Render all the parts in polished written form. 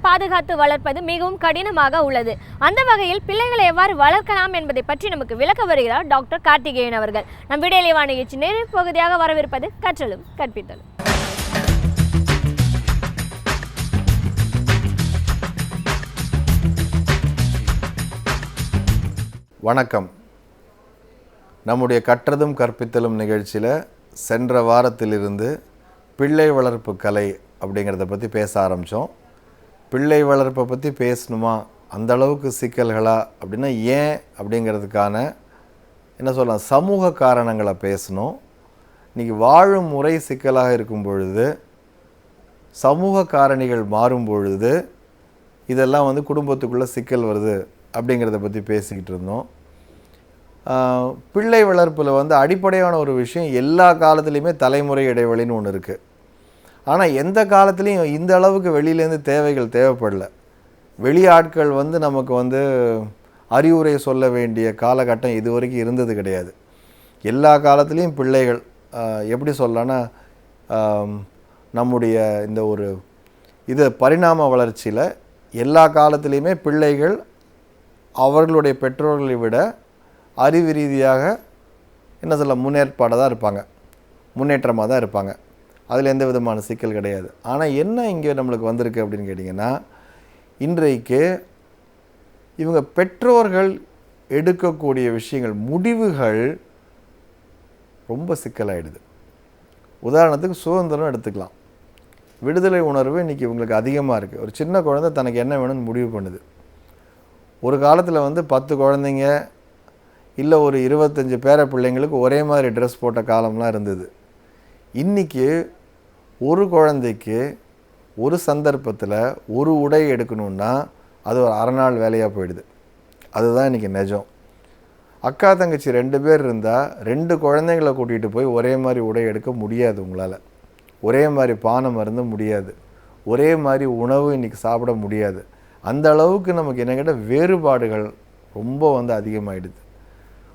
பாதுகாத்து வளர்ப்பது மிகவும் கடினமாக உள்ளது. அந்த வகையில் பிள்ளைகளை எவ்வாறு வளர்க்கலாம் என்பதை பற்றி நமக்கு விளக்க வருகிறார் டாக்டர் கார்த்திகேயன் அவர்கள். நம் விடையிலேவா நிகழ்ச்சி நிறைவு பகுதியாக வரவிருப்பது கற்றலும் கற்பித்தலும். வணக்கம். நம்முடைய கற்றதும் கற்பித்தலும் நிகழ்ச்சியில் சென்ற வாரத்திலிருந்து பிள்ளை வளர்ப்பு கலை அப்படிங்கிறத பற்றி பேச ஆரம்பித்தோம். பிள்ளை வளர்ப்பை பற்றி பேசணுமா, அந்த அளவுக்கு சிக்கல்களா அப்படின்னா ஏன் அப்படிங்கிறதுக்கான என்ன சொல்லலாம் சமூக காரணங்களை பேசணும். இன்றைக்கி வாழும் முறை சிக்கலாக இருக்கும் பொழுது, சமூக காரணிகள் மாறும் பொழுது இதெல்லாம் குடும்பத்துக்குள்ளே சிக்கல் வருது அப்படிங்கிறத பற்றி பேசிக்கிட்டு இருந்தோம். பிள்ளை வளர்ப்பில் அடிப்படையான ஒரு விஷயம், எல்லா காலத்துலேயுமே தலைமுறை இடைவெளின்னு ஒன்று இருக்குது. ஆனால் எந்த காலத்துலேயும் இந்த அளவுக்கு வெளியிலேருந்து தேவைகள் தேவைப்படலை. வெளி ஆட்கள் நமக்கு அறிவுரை சொல்ல வேண்டிய காலகட்டம் இது வரைக்கும் இருந்தது கிடையாது. எல்லா காலத்துலேயும் பிள்ளைகள் எப்படி சொல்லலான்னா, நம்முடைய இந்த ஒரு பரிணாம வளர்ச்சியில் எல்லா காலத்துலேயுமே பிள்ளைகள் அவர்களுடைய பெற்றோர்களை விட அறிவு ரீதியாக முன்னேற்றமாக தான் இருப்பாங்க. அதில் எந்த விதமான சிக்கல் கிடையாது. ஆனால் என்ன இங்கே நம்மளுக்கு வந்திருக்கு அப்படின்னு கேட்டிங்கன்னா, இன்றைக்கு இவங்க பெற்றோர்கள் எடுக்கக்கூடிய விஷயங்கள், முடிவுகள் ரொம்ப சிக்கலாகிடுது. உதாரணத்துக்கு சுதந்திரம் எடுத்துக்கலாம். விடுதலை உணர்வு இன்றைக்கி இவங்களுக்கு அதிகமாக இருக்குது. ஒரு சின்ன குழந்தை தனக்கு என்ன வேணும்னு முடிவு பண்ணுது. ஒரு காலத்தில் 10 குழந்தைங்க இல்லை ஒரு 25 பேர பிள்ளைங்களுக்கு ஒரே மாதிரி ட்ரெஸ் போட்ட காலம்லாம் இருந்தது. இன்றைக்கி ஒரு குழந்தைக்கு ஒரு சந்தர்ப்பத்தில் ஒரு உடை எடுக்கணுன்னா அது ஒரு அரை நாள் வேலையாக போயிடுது. அதுதான் இன்றைக்கி நிஜம். அக்கா தங்கச்சி 2 பேர் இருந்தால் 2 குழந்தைங்களை கூட்டிகிட்டு போய் ஒரே மாதிரி உடை எடுக்க முடியாது. உங்களால் ஒரே மாதிரி பானம் மருந்து முடியாது. ஒரே மாதிரி உணவு இன்றைக்கி சாப்பிட முடியாது. அந்த அளவுக்கு நமக்கு என்ன கேட்டால் வேறுபாடுகள் ரொம்ப அதிகமாகிடுது.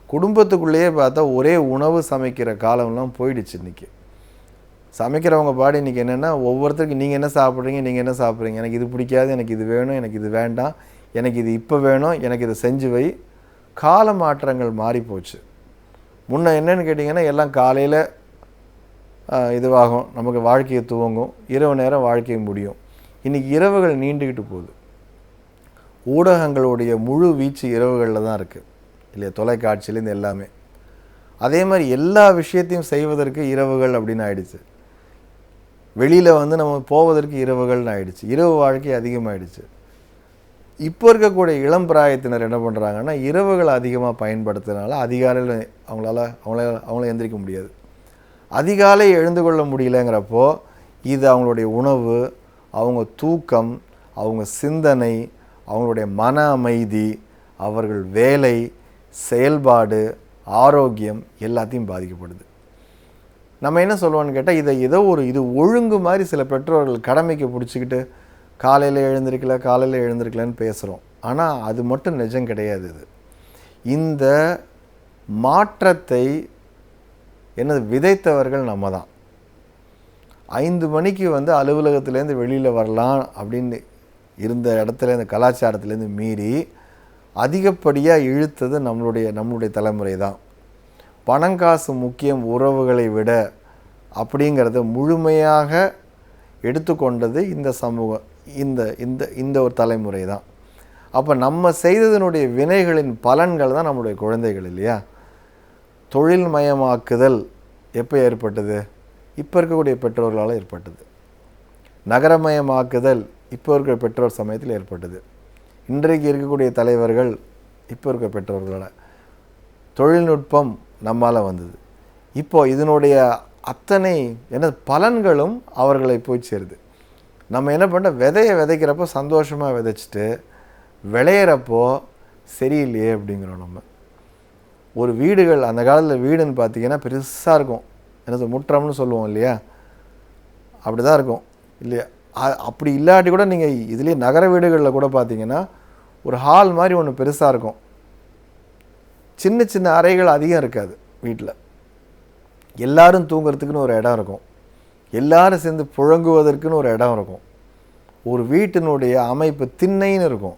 குடும்பத்துக்குள்ளேயே பார்த்தா ஒரே உணவு சமைக்கிற காலம்லாம் போயிடுச்சு. இன்றைக்கி சமைக்கிறவங்க பாடி இன்றைக்கி என்னென்னா, ஒவ்வொருத்தருக்கும் நீங்கள் என்ன சாப்பிட்றீங்க, எனக்கு இது பிடிக்காது, எனக்கு இது வேணும், எனக்கு இது வேண்டாம், எனக்கு இது இப்போ வேணும், எனக்கு இதை செஞ்சு வை. கால மாற்றங்கள் மாறிப்போச்சு. முன்ன என்னென்னு கேட்டிங்கன்னா, எல்லாம் காலையில் இதுவாகும், நமக்கு வாழ்க்கையை துவங்கும், இரவு நேரம் வாழ்க்கையை முடியும். இன்றைக்கி இரவுகள் நீண்டுக்கிட்டு போகுது. ஊடகங்களுடைய முழு வீச்சு இரவுகளில் தான் இருக்குது இல்லையா, தொலைக்காட்சியிலேருந்து எல்லாமே. அதே மாதிரி எல்லா விஷயத்தையும் செய்வதற்கு இரவுகள் அப்படின்னு ஆயிடுச்சு. வெளியில் நம்ம போவதற்கு இரவுகள்னு ஆயிடுச்சு. இரவு வாழ்க்கை அதிகமாகிடுச்சு. இப்போ இருக்கக்கூடிய இளம் பிராயத்தினர் என்ன பண்ணுறாங்கன்னா, இரவுகளை அதிகமாக பயன்படுத்துறதுனால அதிகாலையில் அவங்கள எந்திரிக்க முடியாது. அதிகாலை எழுந்து கொள்ள முடியலங்கிறப்போ இது அவங்களுடைய உணவு, அவங்க தூக்கம், அவங்க சிந்தனை, அவங்களுடைய மன அமைதி, அவர்கள் வேலை, செயல்பாடு, ஆரோக்கியம் எல்லாத்தையும் பாதிக்கப்படுது. நம்ம என்ன சொல்லுவோன்னு கேட்டால், இது ஒழுங்கு மாதிரி சில பெற்றோர்கள் கடமைக்கு பிடிச்சிக்கிட்டு காலையில் எழுந்திருக்கலன்னு பேசுகிறோம். ஆனால் அது மட்டும் நிஜம் கிடையாது. இந்த மாற்றத்தை விதைத்தவர்கள் நம்ம தான். 5 மணிக்கு அலுவலகத்துலேருந்து வெளியில் வரலாம் அப்படின்னு இருந்த இடத்துல, இந்த கலாச்சாரத்துலேருந்து மீறி அதிகப்படியாக இழுத்தது நம்மளுடைய தலைமுறை தான். பணங்காசு முக்கியம் உறவுகளை விட அப்படிங்கிறத முழுமையாக எடுத்துக்கொண்டது இந்த சமூகம், இந்த ஒரு தலைமுறை தான். அப்போ நம்ம செய்ததனுடைய வினைகளின் பலன்கள் தான் நம்முடைய குழந்தைகள் இல்லையா. தொழில் மயமாக்குதல் எப்போ ஏற்பட்டது? இப்போ இருக்கக்கூடிய பெற்றோர்களால் ஏற்பட்டது. நகரமயமாக்குதல் இப்போ இருக்கிற பெற்றோர் சமயத்தில் ஏற்பட்டது. இன்றைக்கு இருக்கக்கூடிய தலைவர்கள் இப்போ இருக்கிற பெற்றோர்களால். தொழில்நுட்பம் நம்மால் வந்தது. இப்போது இதனுடைய அத்தனை பலன்களும் அவர்களை போய் சேருது. நம்ம என்ன பண்ண, விதைக்கிறப்போ சந்தோஷமாக விதைச்சிட்டு விளையிறப்போ சரியில்லையே அப்படிங்கிறோம். நம்ம ஒரு வீடுகள், அந்த காலத்தில் வீடுன்னு பார்த்திங்கன்னா பெருசாக இருக்கும். என்ன முற்றம்னு சொல்லுவோம் இல்லையா, அப்படி தான் இருக்கும் இல்லையா. அப்படி இல்லாட்டி கூட நீங்கள் இதுலேயே நகர வீடுகளில் கூட பார்த்தீங்கன்னா ஒரு ஹால் மாதிரி ஒன்று பெருசாக இருக்கும். சின்ன சின்ன அறைகள் அதிகம் இருக்காது வீட்டில். எல்லாரும் தூங்குறதுக்குன்னு ஒரு இடம் இருக்கும், எல்லாரும் சேர்ந்து புழங்குவதற்குன்னு ஒரு இடம் இருக்கும். ஒரு வீட்டினுடைய அமைப்பு திண்ணைன்னு இருக்கும்.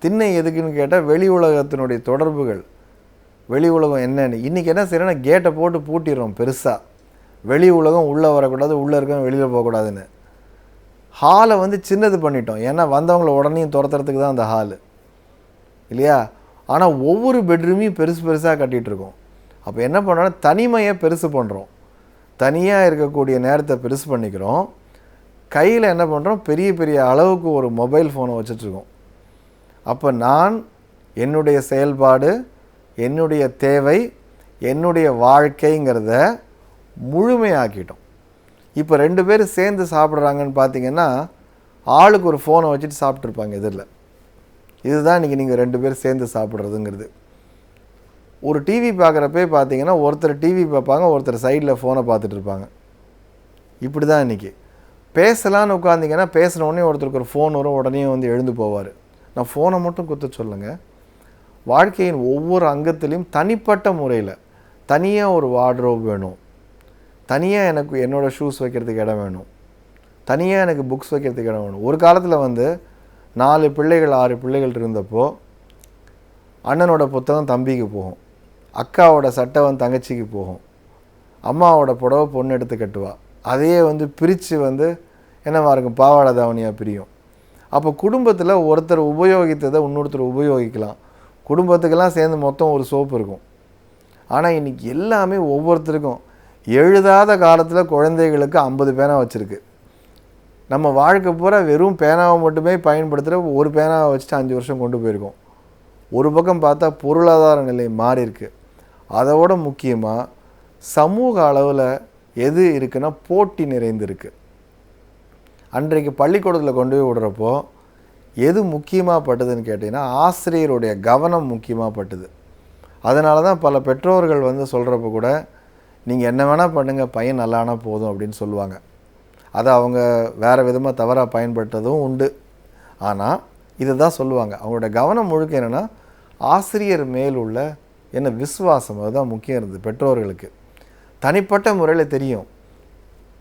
திண்ணை எதுக்குன்னு கேட்டால் வெளி உலகத்தினுடைய தொடர்புகள், வெளி உலகம் என்னன்னு. இன்றைக்கி என்ன செய்யறோன்னா கேட்டை போட்டு பூட்டிடுறோம் பெருசாக, வெளி உலகம் உள்ளே வரக்கூடாது, உள்ளே இருக்கவங்க வெளியில் போகக்கூடாதுன்னு. ஹாலை வந்து சின்னது பண்ணிட்டோம், ஏன்னா வந்தவங்கள உடனே துரத்துறதுக்கு தான் அந்த ஹாலு இல்லையா. ஆனால் ஒவ்வொரு பெட்ரூமையும் பெருசு பெருசாக கட்டிகிட்ருக்கோம். அப்போ என்ன பண்ணுறோன்னா தனிமையை பெருசு பண்ணுறோம், தனியாக இருக்கக்கூடிய நேரத்தை பெருசு பண்ணிக்கிறோம். கையில் என்ன பண்ணுறோம், பெரிய பெரிய அளவுக்கு ஒரு மொபைல் ஃபோனை வச்சுட்ருக்கோம். அப்போ நான் என்னுடைய செயல்பாடு, என்னுடைய தேவை, என்னுடைய வாழ்க்கைங்கிறத முழுமையாக்கிட்டோம். இப்போ 2 பேர் சேர்ந்து சாப்பிட்றாங்கன்னு பார்த்தீங்கன்னா ஆளுக்கு ஒரு ஃபோனை வச்சுட்டு சாப்பிட்ருப்பாங்க எதிரில். இதுதான் இன்றைக்கி நீங்கள் 2 பேர் சேர்ந்து சாப்பிட்றதுங்கிறது. ஒரு டிவி பார்க்குறப்பே பார்த்தீங்கன்னா ஒருத்தர் டிவி பார்ப்பாங்க, ஒருத்தர் சைடில் ஃபோனை பார்த்துட்டு இருப்பாங்க. இப்படி தான் இன்றைக்கி. பேசலான்னு உட்காந்திங்கன்னா பேசின உடனே ஒருத்தருக்கு ஒரு ஃபோன் வரும், உடனே வந்து எழுந்து போவார். நான் ஃபோனை மட்டும் குத்த சொல்லுங்க, வாழ்க்கையின் ஒவ்வொரு அங்கத்திலையும் தனிப்பட்ட முறையில் தனியாக ஒரு வார்ட்ரோப் வேணும், தனியாக எனக்கு என்னோடய ஷூஸ் வைக்கிறதுக்கு இடம் வேணும், தனியாக எனக்கு புக்ஸ் வைக்கிறதுக்கு இடம் வேணும். ஒரு காலத்தில் வந்து 4 பிள்ளைகள் 6 பிள்ளைகள் இருந்தப்போ அண்ணனோட புத்தகம் தம்பிக்கு போகும், அக்காவோட சட்டை வந்து தங்கச்சிக்கு போகும், அம்மாவோட புடவை பொண்ணு எடுத்து கட்டுவா. அதையே வந்து பிரித்து வந்து என்னவா இருக்கும், பாவாடை தாவணியாக பிரியும். அப்போ குடும்பத்தில் ஒருத்தர் உபயோகித்ததை இன்னொருத்தர் உபயோகிக்கலாம். குடும்பத்துக்கெல்லாம் சேர்ந்து மொத்தம் ஒரு சோப்பு இருக்கும். ஆனால் இன்றைக்கி எல்லாமே ஒவ்வொருத்தருக்கும், எழுதாத காலத்தில் குழந்தைகளுக்கு 50 பேனா வச்சுருக்கு. நம்ம வாழ்க்கை பூரா வெறும் பேனாவை மட்டுமே பயன்படுத்துகிற ஒரு பேனாவை வச்சுட்டு 5 வருஷம் கொண்டு போயிருக்கோம். ஒரு பக்கம் பார்த்தா பொருளாதார நிலை மாறி இருக்கு. அதோட முக்கியமாக சமூக அளவில் எது இருக்குன்னா போட்டி நிறைந்திருக்கு. அன்றைக்கு பள்ளிக்கூடத்தில் கொண்டு போய் விடுறப்போ எது முக்கியமாக பட்டதுன்னு கேட்டிங்கன்னா ஆசிரியருடைய கவனம் முக்கியமாக பட்டுது. அதனால தான் பல பெற்றோர்கள் வந்து சொல்கிறப்ப கூட நீங்கள் என்ன வேணால் பண்ணுங்கள், பையன் நல்லானா போதும் அப்படின்னு சொல்லுவாங்க. அதை அவங்க வேறு விதமாக தவறாக பயன்படுத்ததும் உண்டு. ஆனால் இதை தான் சொல்லுவாங்க, அவங்களோட கவனம் முழுக்க என்னென்னா ஆசிரியர் மேல் உள்ள என்ன விசுவாசம், அதுதான் முக்கியம் இருந்தது பெற்றோர்களுக்கு. தனிப்பட்ட முறையில் தெரியும்.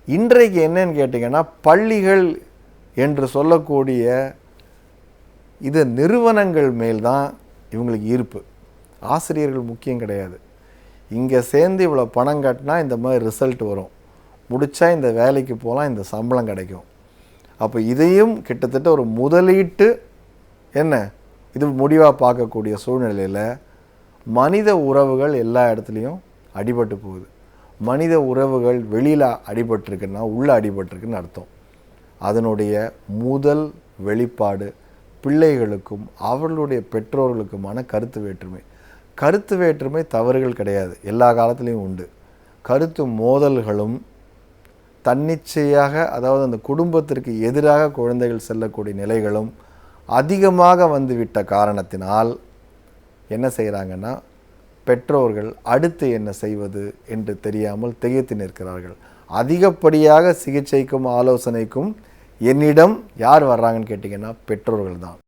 இன்றைக்கு என்னன்னு கேட்டிங்கன்னா பள்ளிகள் என்று சொல்லக்கூடிய இது நிறுவனங்கள் மேல் தான் இவங்களுக்கு ஈர்ப்பு. ஆசிரியர்கள் முக்கியம் கிடையாது. இங்கே சேர்ந்து இவ்வளோ பணம் கட்டினா இந்த மாதிரி ரிசல்ட் வரும், முடித்தா இந்த வேலைக்கு போகலாம், இந்த சம்பளம் கிடைக்கும். அப்போ இதையும் கிட்டத்தட்ட ஒரு முதலீட்டு என்ன இது முடிவாக பார்க்கக்கூடிய சூழ்நிலையில் மனித உறவுகள் எல்லா இடத்துலையும் அடிபட்டு போகுது. மனித உறவுகள் வெளியில் அடிபட்டிருக்குன்னா உள்ளே அடிபட்டிருக்குன்னு அர்த்தம். அதனுடைய முதல் வெளிப்பாடு பிள்ளைகளுக்கும் அவர்களுடைய பெற்றோர்களுக்குமான கருத்து வேற்றுமை. கருத்து வேற்றுமை தவறுகள் கிடையாது, எல்லா காலத்துலேயும் உண்டு. கருத்து மோதல்களும் தன்னிச்சையாக, அதாவது அந்த குடும்பத்திற்கு எதிராக குழந்தைகள் செல்லக்கூடிய நிலைகளும் அதிகமாக வந்துவிட்ட காரணத்தினால் என்ன செய்கிறாங்கன்னா பெற்றோர்கள் அடுத்து என்ன செய்வது என்று தெரியாமல் திகைத்து நிற்கிறார்கள். அதிகப்படியாக சிகிச்சைக்கும் ஆலோசனைக்கும் என்னிடம் யார் வர்றாங்கன்னு கேட்டிங்கன்னா பெற்றோர்கள் தான்.